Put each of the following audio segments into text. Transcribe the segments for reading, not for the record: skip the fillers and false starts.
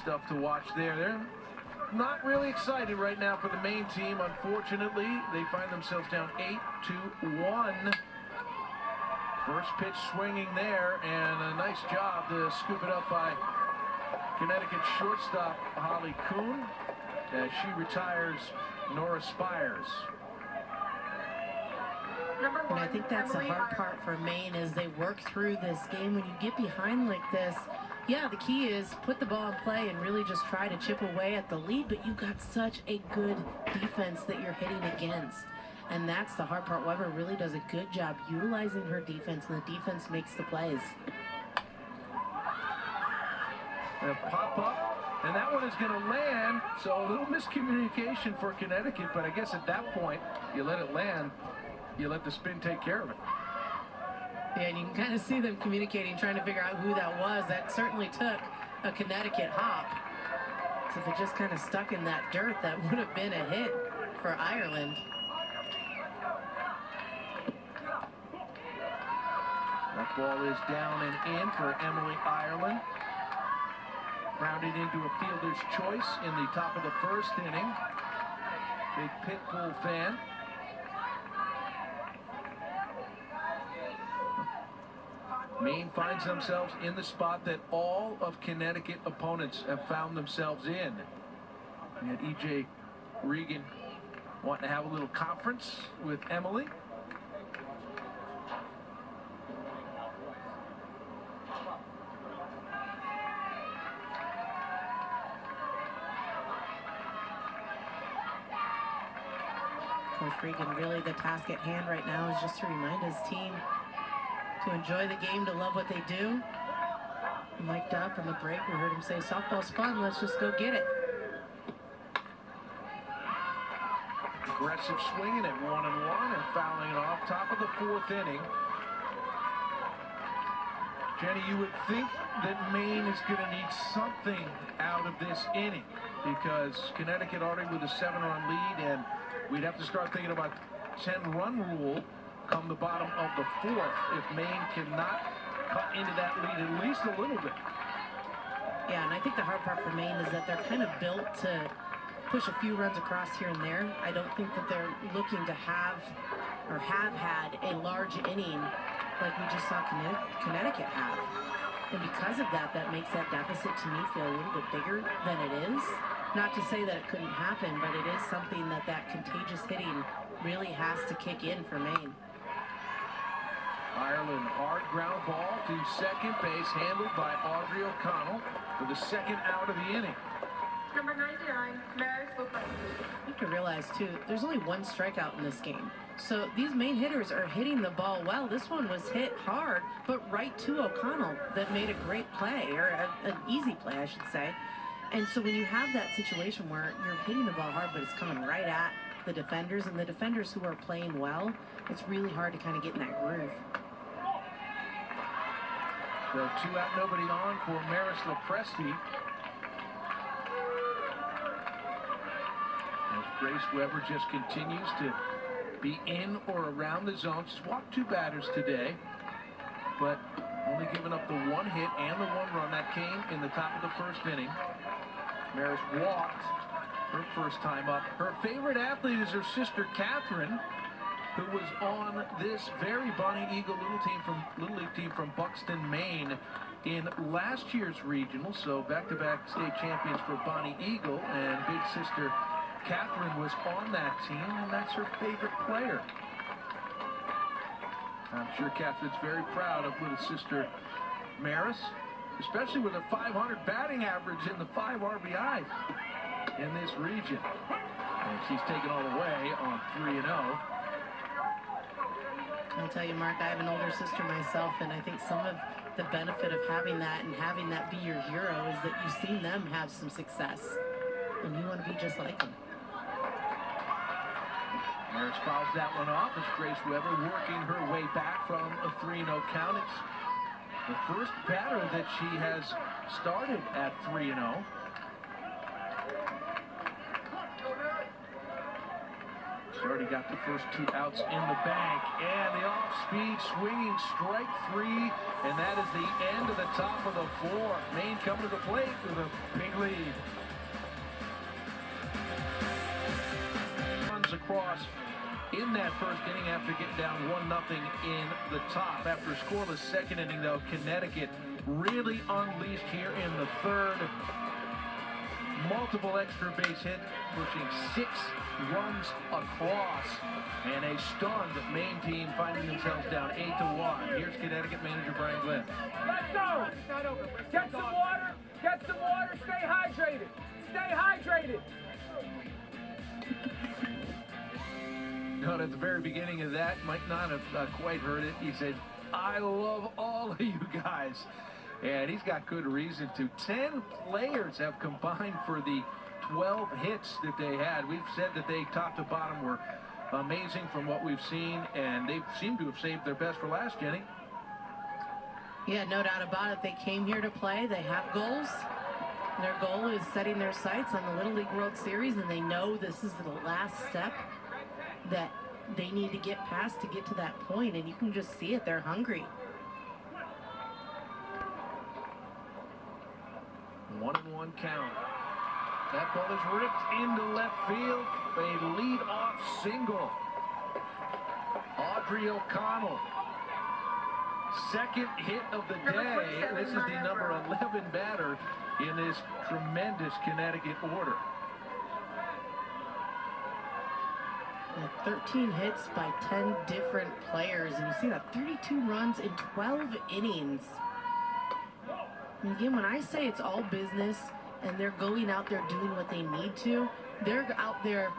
stuff to watch there. They're not really excited right now for the Maine team. Unfortunately, they find themselves down 8-1. First pitch swinging there, and a nice job to scoop it up by Connecticut shortstop Holly Kuhn as she retires Nora Spires. And I think that's the hard part for Maine as they work through this game. When you get behind like this, yeah, the key is put the ball in play and really just try to chip away at the lead, but you've got such a good defense that you're hitting against. And that's the hard part. Weber really does a good job utilizing her defense, and the defense makes the plays. And pop up, and that one is going to land. So a little miscommunication for Connecticut, but I guess at that point, you let it land, you let the spin take care of it. Yeah, and you can kind of see them communicating, trying to figure out who that was. That certainly took a Connecticut hop. So if it just kind of stuck in that dirt, that would have been a hit for Ireland. That ball is down and in for Emily Ireland. Grounded into a fielder's choice in the top of the first inning. Big Pitbull fan. Maine finds themselves in the spot that all of Connecticut opponents have found themselves in. And E.J. Regan wanting to have a little conference with Emily. Coach Regan, really the task at hand right now is just to remind his team to enjoy the game, to love what they do. Mic'd up in the break, we heard him say, softball's fun, let's just go get it. Aggressive swinging at 1-1 and fouling it off. Top of the fourth inning. Jenny, you would think that Maine is going to need something out of this inning because Connecticut already with a 7-run lead, and we'd have to start thinking about 10-run rule come the bottom of the fourth if Maine cannot cut into that lead at least a little bit. Yeah, and I think the hard part for Maine is that they're kind of built to push a few runs across here and there. I don't think that they're looking to have or have had a large inning like we just saw Connecticut have. And because of that, that makes that deficit to me feel a little bit bigger than it is. Not to say that it couldn't happen, but it is something that contagious hitting really has to kick in for Maine. Ireland, hard ground ball to second base, handled by Audrey O'Connell for the second out of the inning. Number 99, Maris Wilson. You have to realize, too, there's only one strikeout in this game. So these Maine hitters are hitting the ball well. This one was hit hard, but right to O'Connell that made a great play, or an easy play, I should say. And so when you have that situation where you're hitting the ball hard, but it's coming right at the defenders, and the defenders who are playing well, it's really hard to kind of get in that groove. So 2 out, nobody on for Maris Lopresti. As Grace Weber just continues to be in or around the zone. She's walked 2 batters today, but only giving up the 1 hit and the 1 run that came in the top of the first inning. Maris walked her first time up. Her favorite athlete is her sister Catherine, who was on this very Bonnie Eagle Little League team from Buxton, Maine in last year's regional. So back-to-back state champions for Bonnie Eagle, and big sister Catherine was on that team, and that's her favorite player. I'm sure Catherine's very proud of little sister Maris, especially with a .500 batting average and the 5 RBIs in this region. And she's taken all the way on 3-0. I'll tell you, Mark, I have an older sister myself, and I think some of the benefit of having that and having that be your hero is that you've seen them have some success, and you want to be just like them. Maris fouls that one off as Grace Weber working her way back from a 3-0 count. It's the first batter that she has started at 3-0. He's already got the first 2 outs in the bank. And the off-speed swinging strike 3. And that is the end of the top of the 4th. Maine coming to the plate with a big lead. Runs across in that first inning after getting down 1-0 in the top. After a scoreless second inning, though, Connecticut really unleashed here in the 3rd. Multiple extra base hit, pushing 6 runs across, and a stunned Maine team finding themselves down 8-1. Here's Connecticut manager Brian Glenn. Let's go! Get some water, stay hydrated. Stay hydrated. Note at the very beginning of that, might not have quite heard it. He said, "I love all of you guys." And he's got good reason to. 10 players have combined for the 12 hits that they had. We've said that they top to bottom were amazing from what we've seen, and they seem to have saved their best for last, Jenny. Yeah, no doubt about it. They came here to play. They have goals. Their goal is setting their sights on the Little League World Series, and they know this is the last step that they need to get past to get to that point, and you can just see it. They're hungry. 1-1 count. That ball is ripped into left field. A lead-off single. Audrey O'Connell. Second hit of the day. This is the number 11 batter in this tremendous Connecticut order. 13 hits by 10 different players, and you see that 32 runs in 12 innings. And again, when I say it's all business and they're going out there doing what they need to, they're out there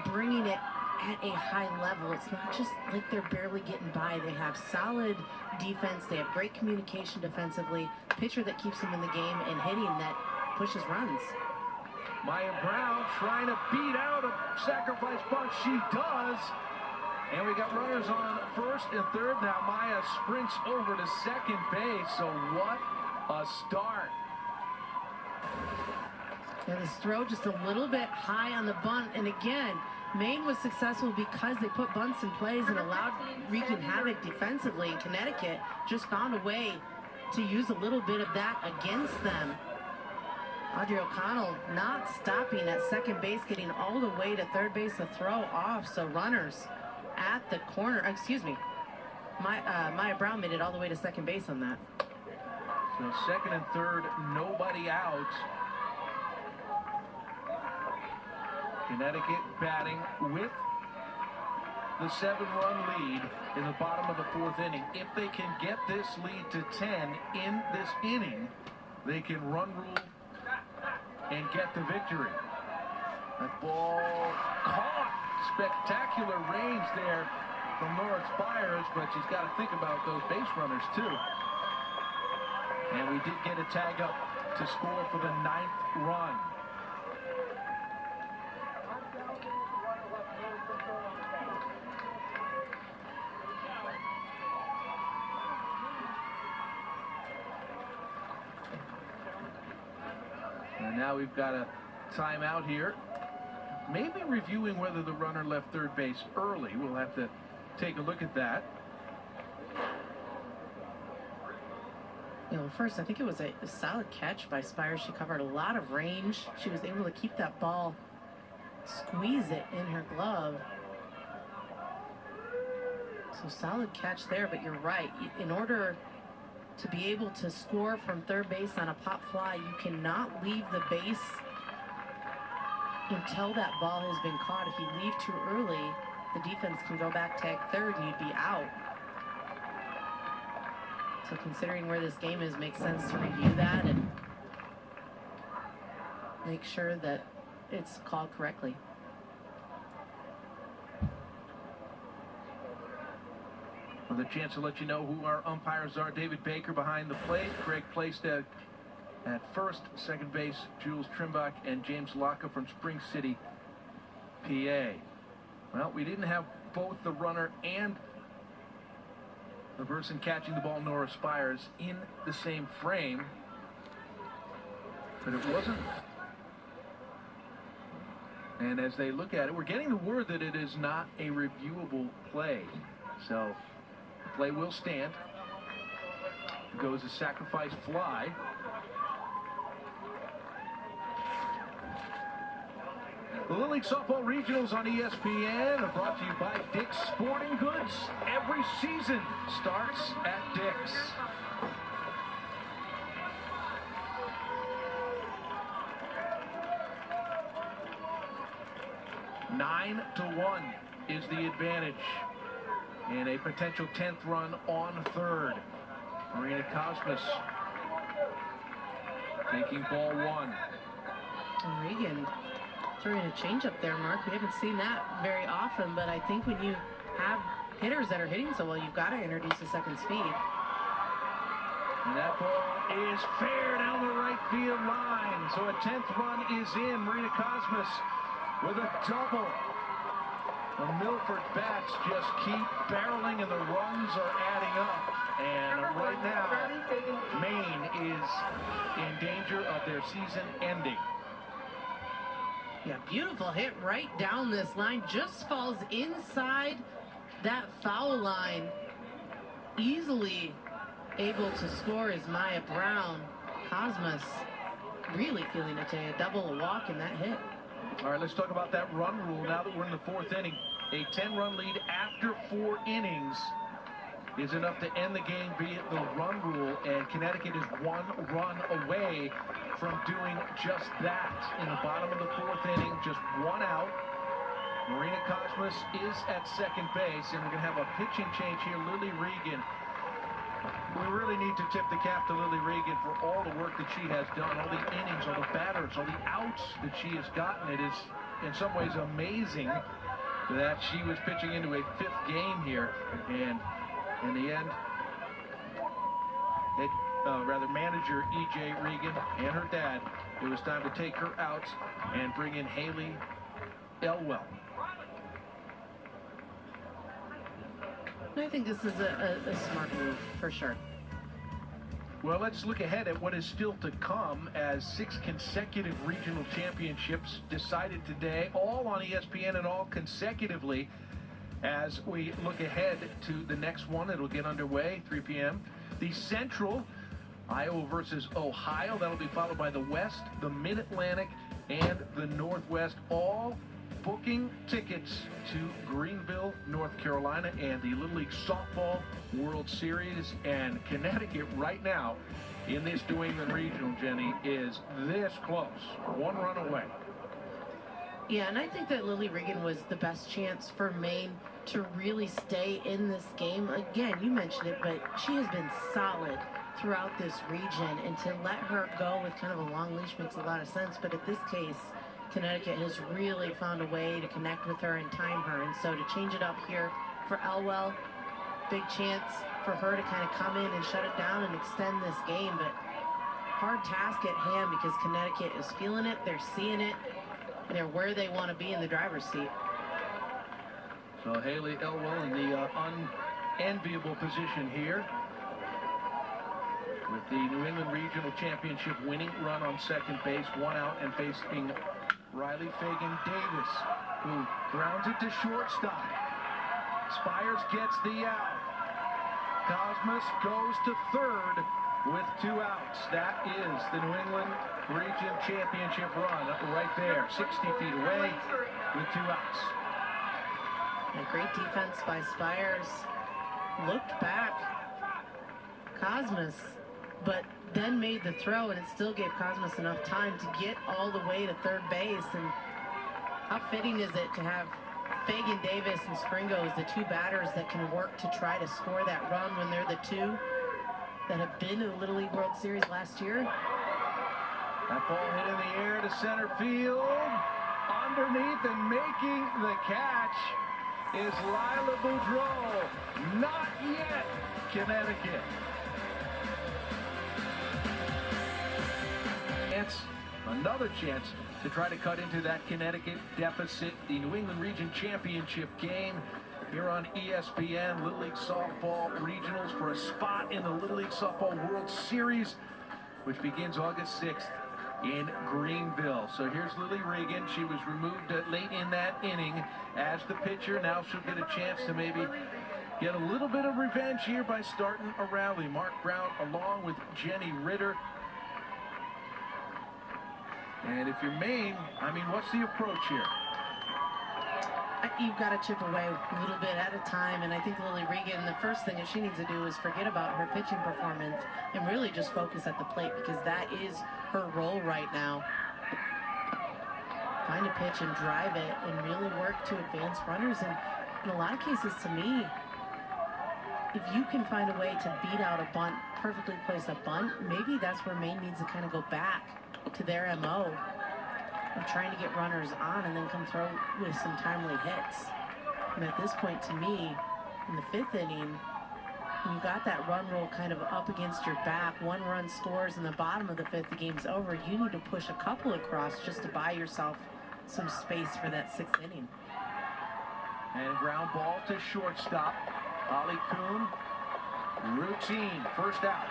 bringing it at a high level. It's not just like they're barely getting by. They have solid defense. They have great communication defensively, pitcher that keeps them in the game, and hitting that pushes runs. Maya Brown trying to beat out a sacrifice bunt. She does. And we got runners on first and third. Now Maya sprints over to second base. So what a start. Yeah, this throw just a little bit high on the bunt. And again, Maine was successful because they put bunts in plays and allowed wreaking havoc defensively. And Connecticut just found a way to use a little bit of that against them. Audrey O'Connell not stopping at second base, getting all the way to third base to throw off. So runners at the corner. Excuse me. Maya Brown made it all the way to second base on that. So second and third, nobody out. Connecticut batting with the 7-run lead in the bottom of the 4th inning. If they can get this lead to 10 in this inning, they can run rule and get the victory. That ball caught. Spectacular range there from Nora Spires, but she's got to think about those base runners too. And we did get a tag up to score for the 9th run. And now we've got a timeout here. Maybe reviewing whether the runner left third base early. We'll have to take a look at that. You know, first, I think it was a solid catch by Spires. She covered a lot of range. She was able to keep that ball, squeeze it in her glove. So solid catch there, but you're right. In order to be able to score from third base on a pop fly, you cannot leave the base until that ball has been caught. If you leave too early, the defense can go back, tag third, and you'd be out. So considering where this game is, makes sense to review that and make sure that it's called correctly. Well, the chance to let you know who our umpires are. David Baker behind the plate. Craig placed at first, second base, Jules Trimbach and James Locke from Spring City, PA. Well, we didn't have both the runner and the person catching the ball, Nora Spires, in the same frame. But it wasn't And as they look at it, we're getting the word that it is not a reviewable play. So the play will stand. Goes a sacrifice fly. The Little League Softball Regionals on ESPN are brought to you by Dick's Sporting Goods. Every season starts at Dick's. Nine to 1 is the advantage. And a potential 10th run on third. Marina Cosmos taking ball one. Regan throwing a change up there, Mark. We haven't seen that very often, but I think when you have hitters that are hitting so well, you've got to introduce a second speed. And that ball is fair down the right field line. So a 10th run is in. Marina Cosmos with a double. The Milford bats just keep barreling and the runs are adding up. And right now, Maine is in danger of their season ending. Yeah, beautiful hit right down this line. Just falls inside that foul line. Easily able to score is Maya Brown. Cosmos really feeling it today. A double, a walk, and that hit. All right, let's talk about that run rule now that we're in the fourth inning. A 10-run lead after 4 innings is enough to end the game via the run rule, and Connecticut is 1 run away from doing just that. In the bottom of the 4th inning, just 1 out. Marina Cosmos is at second base, and we're going to have a pitching change here. Lily Regan. We really need to tip the cap to Lily Regan for all the work that she has done, all the innings, all the batters, all the outs that she has gotten. It is, in some ways, amazing that she was pitching into a 5th game here, and in the end, manager E.J. Regan and her dad, it was time to take her out and bring in Haley Elwell. I think this is a smart move for sure. Well, let's look ahead at what is still to come as 6 consecutive regional championships decided today, all on ESPN and all consecutively. As we look ahead to the next one, it'll get underway, 3 p.m. The Central, Iowa versus Ohio. That'll be followed by the West, the Mid-Atlantic, and the Northwest, all booking tickets to Greenville, North Carolina, and the Little League Softball World Series. And Connecticut right now in this New England Regional, Jenny, is this close, 1 run away. Yeah, and I think that Lily Regan was the best chance for Maine to really stay in this game. Again, you mentioned it, but she has been solid throughout this region, and to let her go with kind of a long leash makes a lot of sense. But in this case, Connecticut has really found a way to connect with her and time her, and so to change it up here for Elwell, big chance for her to kind of come in and shut it down and extend this game. But hard task at hand because Connecticut is feeling it, they're seeing it, they're where they want to be in the driver's seat. So Haley Elwell in the unenviable position here with the New England Regional Championship winning run on second base, 1 out, and facing Riley Fagan Davis, who grounds it to shortstop. Spires gets the out. Cosmos goes to third with 2 outs. That is the New England Region Championship run right there, 60 feet away with 2 outs. A great defense by Spires. Looked back. Cosmos, but then made the throw, and it still gave Cosmos enough time to get all the way to third base. And how fitting is it to have Fagan Davis and Springo as the 2 batters that can work to try to score that run when they're the 2 that have been in the Little League World Series last year. That ball hit in the air to center field. Underneath and making the catch is Lila Boudreau. Not yet, Connecticut. Another chance to try to cut into that Connecticut deficit. The New England Region Championship game here on ESPN. Little League Softball Regionals for a spot in the Little League Softball World Series, which begins August 6th in Greenville. So here's Lily Regan. She was removed late in that inning as the pitcher. Now she'll get a chance to maybe get a little bit of revenge here by starting a rally. Mark Brown along with Jenny Ritter. And if you're Maine, I mean, what's the approach here? You've got to chip away a little bit at a time, and I think Lily Regan, the first thing that she needs to do is forget about her pitching performance and really just focus at the plate, because that is her role right now. Find a pitch and drive it and really work to advance runners. And in a lot of cases, to me, if you can find a way to beat out a bunt, perfectly place a bunt, maybe that's where Maine needs to kind of go back to their MO of trying to get runners on and then come through with some timely hits. And at this point, to me, in the 5th inning, when you got that run roll kind of up against your back, 1 run scores in the bottom of the 5th, the game's over. You need to push a couple across just to buy yourself some space for that 6th inning. And ground ball to shortstop. Ollie Kuhn, routine, first out.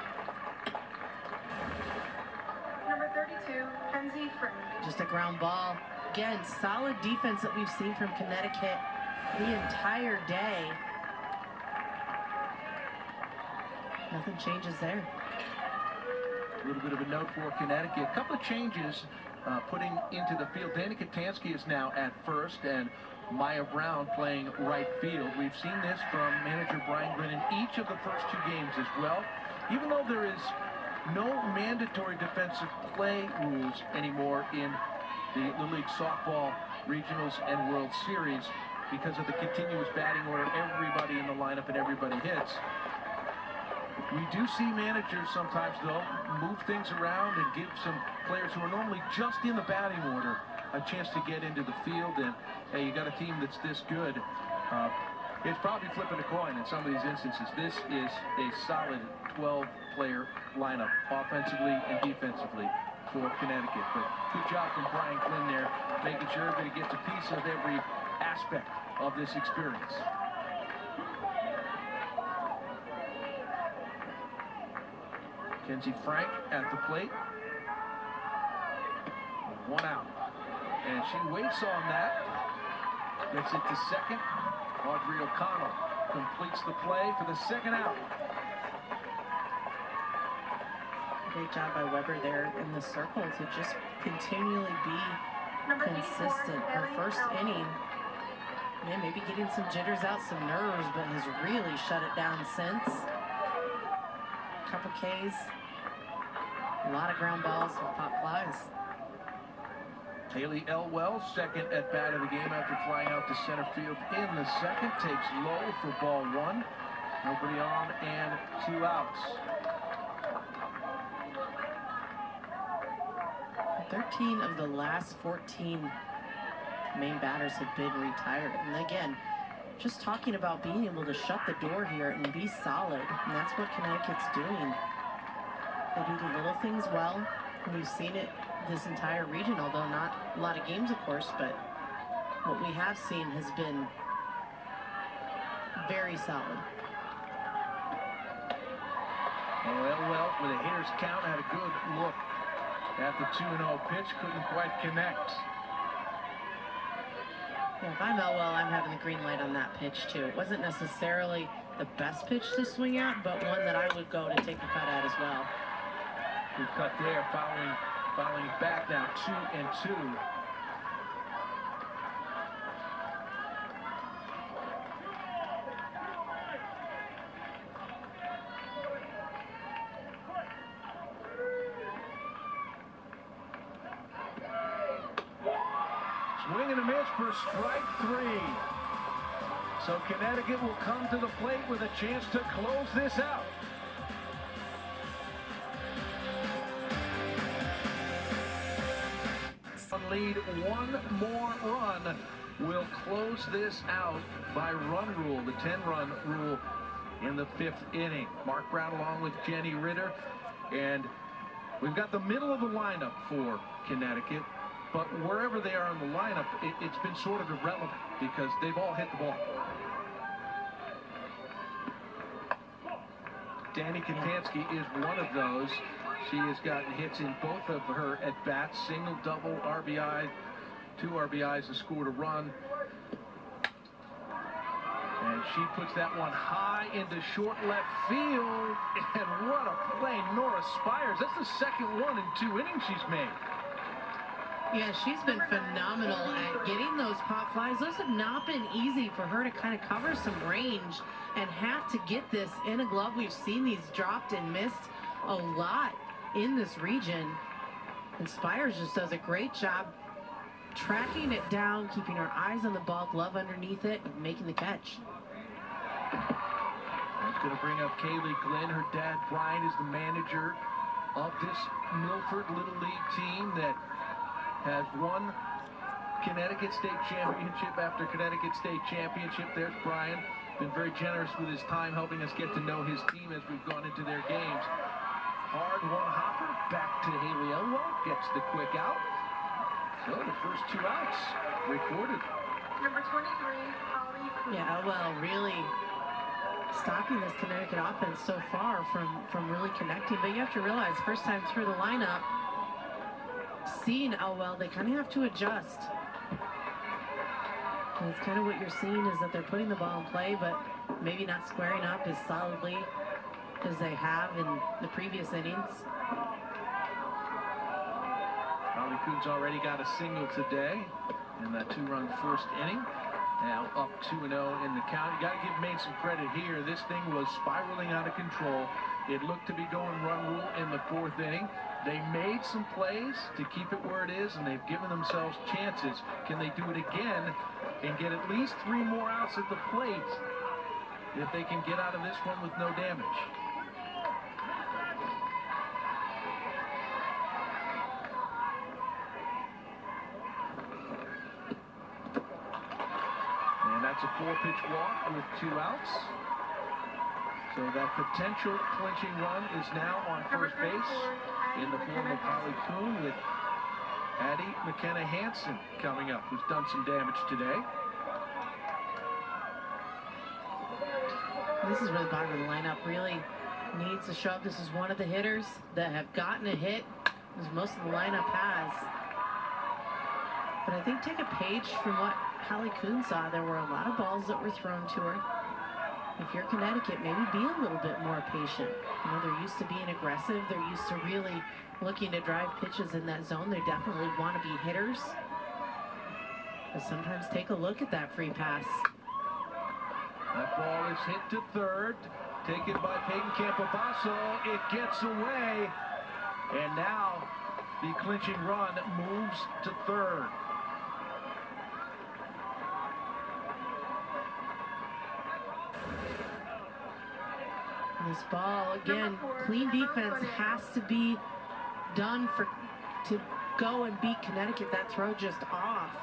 Number 32, Kenzie Frank. Just a ground ball. Again, solid defense that we've seen from Connecticut the entire day. Nothing changes there. A little bit of a note for Connecticut. A couple of changes putting into the field. Dana Katanski is now at first, and Maya Brown playing right field. We've seen this from manager Brian Glynn in each of the first 2 games as well. Even though there is no mandatory defensive play rules anymore in the Little League Softball Regionals and World Series because of the continuous batting order, everybody in the lineup and everybody hits. We do see managers sometimes, though, move things around and give some players who are normally just in the batting order a chance to get into the field. And hey, you got a team that's this good. It's probably flipping a coin in some of these instances. This is a solid 12-player lineup, offensively and defensively, for Connecticut. But good job from Brian Glynn there, making sure everybody gets a piece of every aspect of this experience. Kenzie Frank at the plate. 1 out. And she waits on that. Gets it to second. Audrey O'Connell completes the play for the 2nd out. Great job by Weber there in the circle to just continually be Number 84, consistent. Her first inning, yeah, maybe getting some jitters out, some nerves, but has really shut it down since. Couple Ks, a lot of ground balls with pop flies. Haley Elwell, 2nd at bat of the game after flying out to center field in the 2nd. Takes low for ball 1. Nobody on and 2 outs. 13 of the last 14 Maine batters have been retired. And again, just talking about being able to shut the door here and be solid. And that's what Connecticut's doing. They do the little things well. And we've seen it this entire region, although not a lot of games, of course, but what we have seen has been very solid. Elwell with a hitter's count had a good look at the 2-0 pitch. Couldn't quite connect. Yeah, if I'm Elwell, I'm having the green light on that pitch too. It wasn't necessarily the best pitch to swing at, but one that I would go to take a cut at as well. Good cut there, following back now, 2-2. Swing and a miss for strike 3. So Connecticut will come to the plate with a chance to close this out. Lead, 1 more run will close this out by run rule, the 10-run rule in the 5th inning. Mark Brown along with Jenny Ritter, and we've got the middle of the lineup for Connecticut, but wherever they are in the lineup, it's been sort of irrelevant because they've all hit the ball. Danny Katanski is one of those. She has gotten hits in both of her at-bats, single, double, RBI, 2 RBIs and scored a run. And she puts that one high into short left field. And what a play, Nora Spires. That's the second one in 2 innings she's made. Yeah, she's been phenomenal at getting those pop flies. Those have not been easy for her to kind of cover some range and have to get this in a glove. We've seen these dropped and missed a lot in this region. And Spires just does a great job tracking it down, keeping her eyes on the ball, glove underneath it, and making the catch. That's going to bring up Kaylee Glenn. Her dad, Brian, is the manager of this Milford Little League team that has won Connecticut State Championship after Connecticut State Championship. There's Brian. Been very generous with his time, helping us get to know his team as we've gone into their games. Hard one hopper, back to Haley Elwell, gets the quick out. So the first 2 outs recorded. Number 23, Holly Coon. Yeah, Elwell really stopping this Connecticut offense so far from really connecting. But you have to realize, first time through the lineup, seeing Elwell, they kind of have to adjust. And it's kind of what you're seeing is that they're putting the ball in play, but maybe not squaring up as solidly as they have in the previous innings. Holly Coon's already got a single today in that 2-run first inning. Now up 2-0 in the count. You got to give Maine some credit here. This thing was spiraling out of control. It looked to be going run rule in the 4th inning. They made some plays to keep it where it is, and they've given themselves chances. Can they do it again and get at least 3 more outs at the plate if they can get out of this one with no damage? And that's a 4-pitch walk with 2 outs. So that potential clinching run is now on first base in the form of Holly Coon, with Addie McKenna Hansen coming up, who's done some damage today. This is where the bottom of the lineup really needs to show up. This is one of the hitters that have gotten a hit, as most of the lineup has. But I think take a page from what Holly Coon saw. There were a lot of balls that were thrown to her. If you're Connecticut, maybe be a little bit more patient. You know, they're used to being aggressive. They're used to really looking to drive pitches in that zone. They definitely want to be hitters. But sometimes take a look at that free pass. That ball is hit to third. Taken by Peyton Campobasso. It gets away. And now the clinching run moves to third. This ball, again, clean defense has to be done to go and beat Connecticut. That throw just off.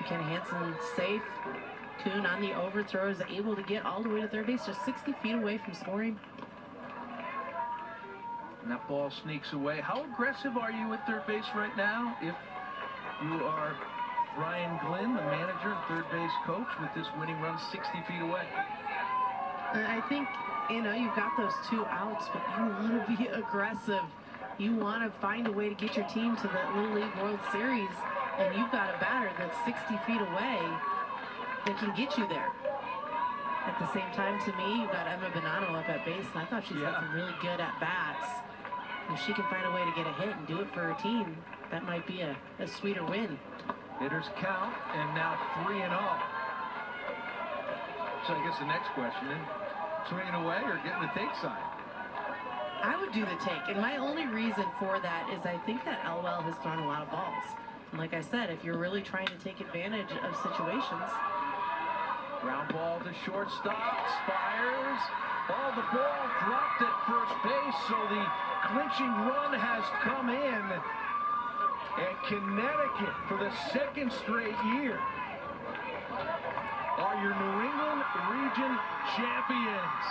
McKenna Hansen safe. Coon on the overthrow is able to get all the way to third base, just 60 feet away from scoring. And that ball sneaks away. How aggressive are you at third base right now if you are Brian Glenn, the manager and third base coach, with this winning run 60 feet away? I think, you know, you've got those 2 outs, but you want to be aggressive. You want to find a way to get your team to the Little League World Series, and you've got a batter that's 60 feet away that can get you there. At the same time, to me, you've got Emma Bonanno up at base, and I thought she's had some really good at-bats. If she can find a way to get a hit and do it for her team, that might be a sweeter win. Hitters count, and now 3-0. So I guess the next question is, swinging away or getting the take side? I would do the take, and my only reason for that is I think that Elwell has thrown a lot of balls. And like I said, if you're really trying to take advantage of situations. Ground ball to shortstop, Spires. Oh, the ball dropped at first base, so the clinching run has come in. And Connecticut, for the 2nd straight year, are your New England Region champions.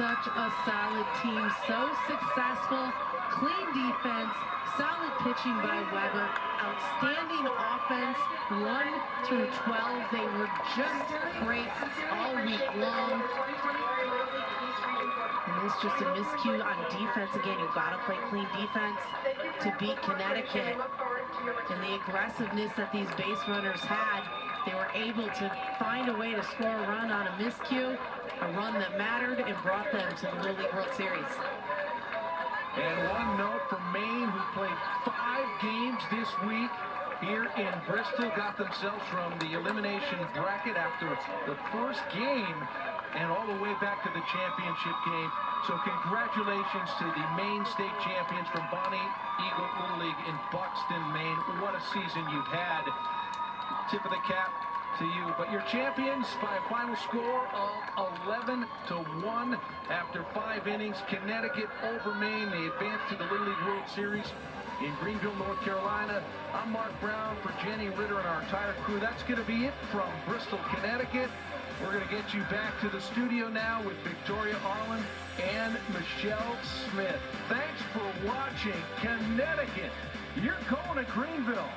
such a solid team, so successful, clean defense, solid pitching by Weber, outstanding offense, 1 through 12. They were just great all week long. And it's just a miscue on defense. Again, you've got to play clean defense to beat Connecticut. And the aggressiveness that these base runners had, they were able to find a way to score a run on a miscue, a run that mattered and brought them to the Little League World Series. And one note from Maine, who played 5 games this week here in Bristol, got themselves from the elimination bracket after the first game and all the way back to the championship game. So congratulations to the Maine State champions from Bonnie Eagle Little League in Buxton, Maine. What a season you've had. Tip of the cap to you. But your champions by a final score of 11-1 after 5 innings. Connecticut over Maine. They advance to the Little League World Series in Greenville, North Carolina. I'm Mark Brown for Jenny Ritter and our entire crew. That's going to be it from Bristol, Connecticut. We're going to get you back to the studio now with Victoria Arlen and Michelle Smith. Thanks for watching. Connecticut, you're going to Greenville.